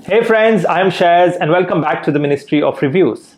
Hey friends, I'm Shaz and welcome back to the Ministry of Reviews.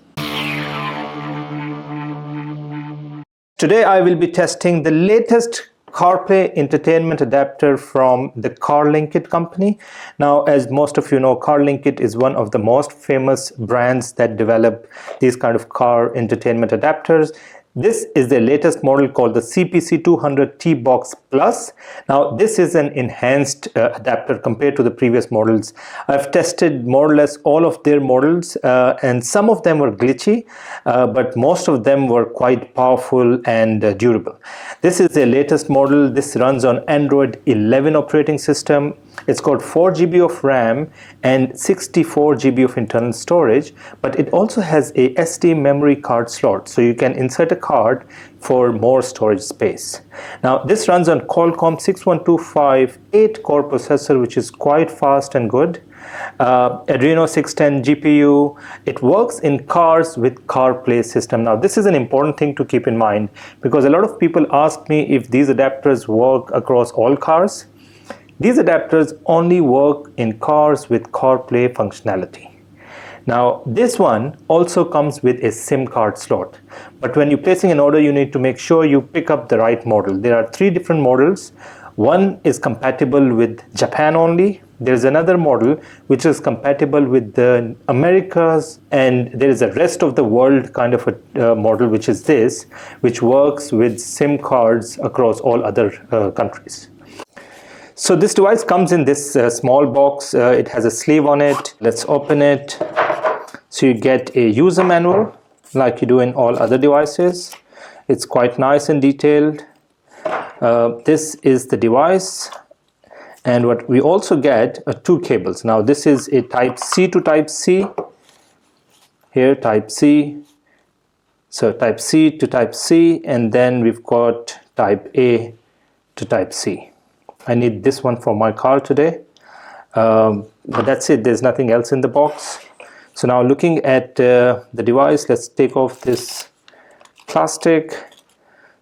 Today I will be testing the latest CarPlay entertainment adapter from the Carlinkit company. Now, as most of you know, Carlinkit is one of the most famous brands that develop these kind of car entertainment adapters. This is the latest model called the CPC200 TBox Plus. Now, this is an enhanced adapter compared to the previous models. I've tested more or less all of their models and some of them were glitchy, but most of them were quite powerful and durable. This is the latest model. This runs on Android 11 operating system. It's got 4 GB of RAM and 64 GB of internal storage, but it also has a SD memory card slot, so you can insert a card for more storage space. Now, this runs on Qualcomm 6125 8-core processor, which is quite fast and good. Adreno 610 GPU. It works in cars with CarPlay system. Now, this is an important thing to keep in mind because a lot of people ask me if these adapters work across all cars. These adapters only work in cars with CarPlay functionality. Now, this one also comes with a SIM card slot, but when you're placing an order, you need to make sure you pick up the right model. There are 3 different models. One is compatible with Japan only. There's another model which is compatible with the Americas, and there is a rest of the world kind of a model, which is this, which works with SIM cards across all other countries. So this device comes in this small box. It has a sleeve on it. Let's open it. So you get a user manual like you do in all other devices. It's quite nice and detailed. This is the device, and what we also get are 2 cables. Now, this is a type C to type C. Here, type C. So type C to type C, and then we've got type A to type C. I need this one for my car today, but that's it. There's nothing else in the box. So now, looking at the device, let's take off this plastic.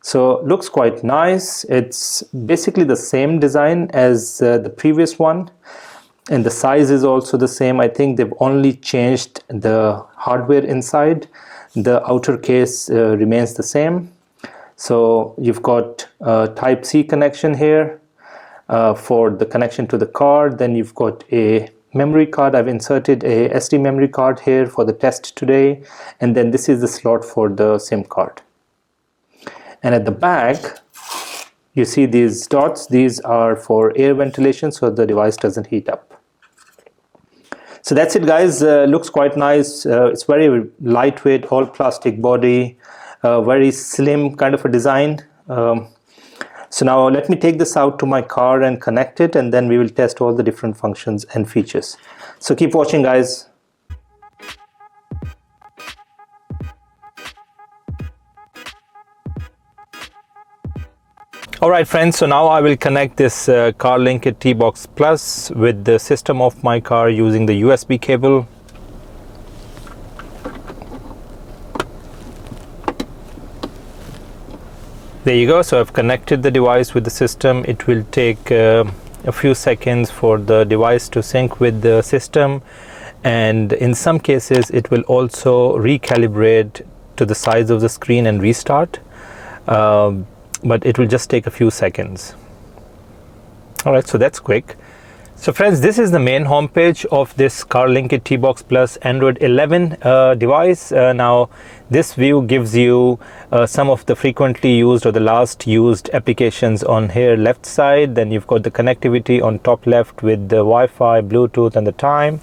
So looks quite nice. It's basically the same design as the previous one, and the size is also the same. I think they've only changed the hardware inside. The outer case remains the same. So you've got type C connection here for the connection to the car. Then you've got a memory card. I've inserted a SD memory card here for the test today, and then this is the slot for the SIM card. And at the back, you see these dots. These are for air ventilation, so the device doesn't heat up. So that's it, guys. Looks quite nice. It's very lightweight, all plastic body, very slim kind of a design. So now let me take this out to my car and connect it, and then we will test all the different functions and features. So keep watching, guys. Alright friends, so now I will connect this Carlinkit TBox Plus with the system of my car using the USB cable. There you go. So I've connected the device with the system. It will take a few seconds for the device to sync with the system, and in some cases it will also recalibrate to the size of the screen and restart. But it will just take a few seconds. All right, so that's quick. So friends, this is the main homepage of this Carlinkit TBox Plus Android 11 device. Now, this view gives you some of the frequently used or the last used applications on here left side. Then you've got the connectivity on top left with the Wi-Fi, Bluetooth, and the time.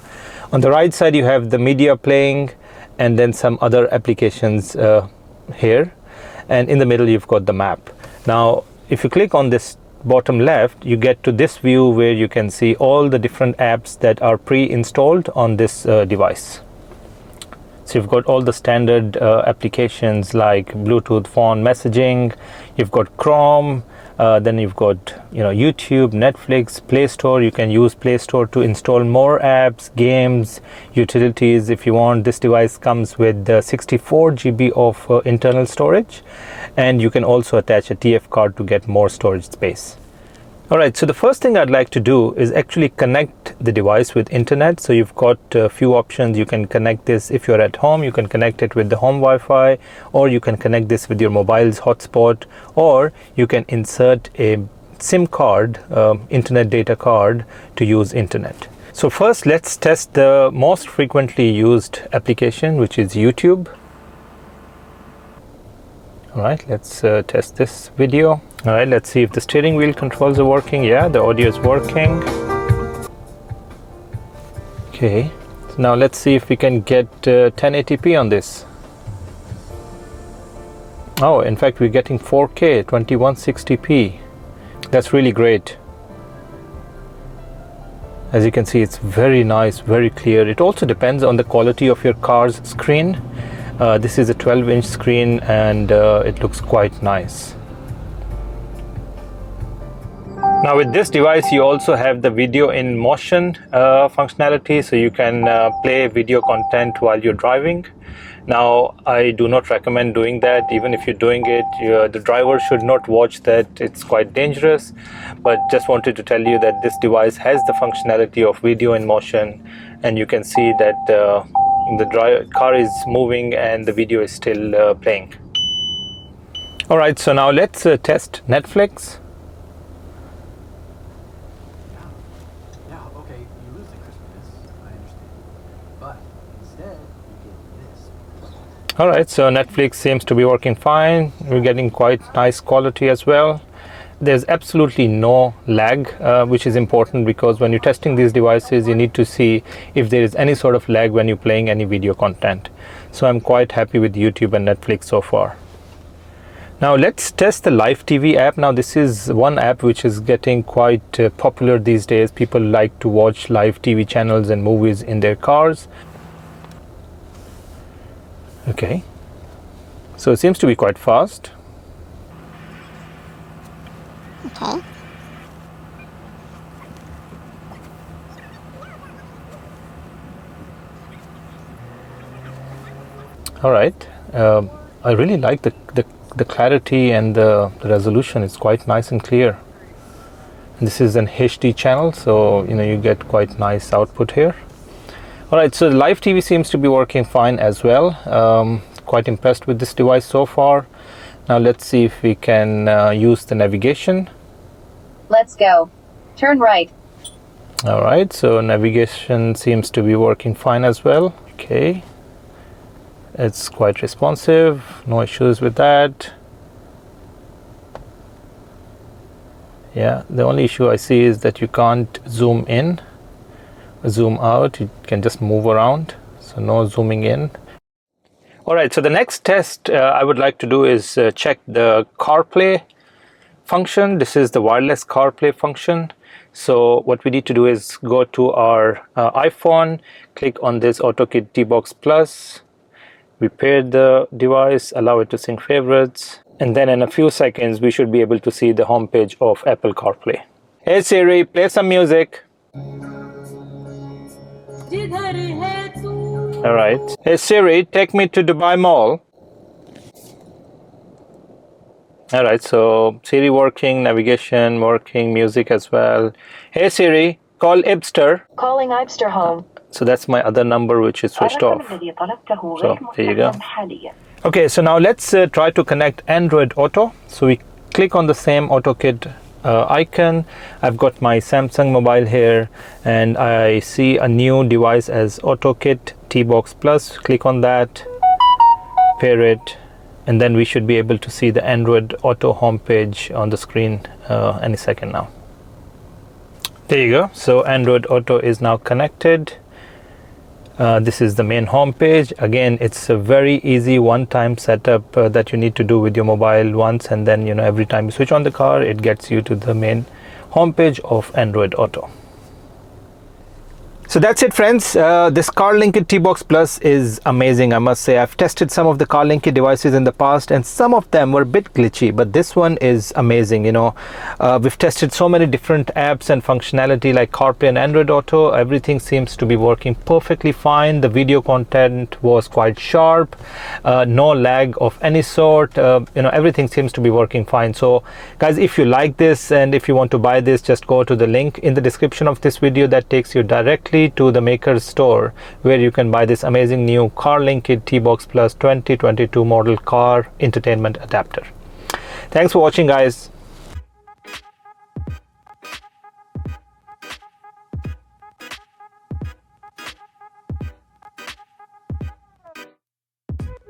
On the right side, you have the media playing, and then some other applications here. And in the middle, you've got the map. Now, if you click on this bottom left, you get to this view where you can see all the different apps that are pre-installed on this device. So you've got all the standard applications like Bluetooth phone messaging, you've got Chrome, then you've got YouTube, Netflix, Play Store. You can use Play Store to install more apps, games, utilities if you want. This device comes with 64 GB of internal storage, and you can also attach a TF card to get more storage space. Alright, so the first thing I'd like to do is actually connect the device with internet. So you've got a few options. You can connect this if you're at home, you can connect it with the home Wi-Fi, or you can connect this with your mobile's hotspot, or you can insert a SIM card, internet data card, to use internet. So first let's test the most frequently used application, which is YouTube. Alright, let's test this video. Alright, let's see if the steering wheel controls are working. Yeah, the audio is working. Okay, so now let's see if we can get 1080p on this. Oh, in fact we're getting 4K 2160p. That's really great. As you can see, it's very nice, very clear. It also depends on the quality of your car's screen. This is a 12-inch screen and it looks quite nice. Now with this device you also have the video in motion functionality, so you can play video content while you're driving. Now I do not recommend doing that. Even if you're doing it, the driver should not watch that. It's quite dangerous, but just wanted to tell you that this device has the functionality of video in motion, and you can see that the car is moving and the video is still playing. Alright, so now let's test Netflix. Alright, so Netflix seems to be working fine. We're getting quite nice quality as well. There's absolutely no lag, which is important, because when you're testing these devices you need to see if there is any sort of lag when you're playing any video content. So I'm quite happy with YouTube and Netflix so far. Now let's test the Live TV app. Now this is one app which is getting quite popular these days. People like to watch live TV channels and movies in their cars. Okay, so it seems to be quite fast. Okay. All right, I really like the clarity and the resolution. It's quite nice and clear. And this is an HD channel, so you get quite nice output here. Alright, so Live TV seems to be working fine as well. Quite impressed with this device so far. Now let's see if we can use the navigation. Let's go. Turn right. Alright, so navigation seems to be working fine as well. Okay, it's quite responsive, no issues with that. Yeah, the only issue I see is that you can't zoom in. Zoom out, you can just move around, so no zooming in. Alright, so the next test I would like to do is check the CarPlay function. This is the Wireless CarPlay function. So what we need to do is go to our iPhone, click on this AutoKit TBox Plus, we pair the device, allow it to sync favorites, and then in a few seconds we should be able to see the home page of Apple CarPlay. Hey Siri, play some music. Alright. Hey Siri, take me to Dubai Mall. Alright, so Siri working, navigation working, music as well. Hey Siri, call Ibster. Calling Ibster home. So that's my other number which is switched off. So there you go. Okay, so now let's try to connect Android Auto. So we click on the same AutoKit icon. I've got my Samsung mobile here and I see a new device as AutoKit TBox Plus. Click on that, pair it, and then we should be able to see the Android Auto homepage on the screen any second now. There you go. So Android Auto is now connected. This is the main home page. Again, it's a very easy one-time setup that you need to do with your mobile once, and then every time you switch on the car it gets you to the main home page of Android Auto. So that's it, friends. This Carlinkit TBox Plus is amazing, I must say. I've tested some of the Carlinkit devices in the past and some of them were a bit glitchy, but this one is amazing. We've tested so many different apps and functionality like CarPlay and Android Auto. Everything seems to be working perfectly fine. The video content was quite sharp, no lag of any sort. Everything seems to be working fine. So guys, if you like this and if you want to buy this, just go to the link in the description of this video that takes you directly to the maker's store, where you can buy this amazing new Carlinkit TBox Plus 2022 model car entertainment adapter. Thanks for watching, guys.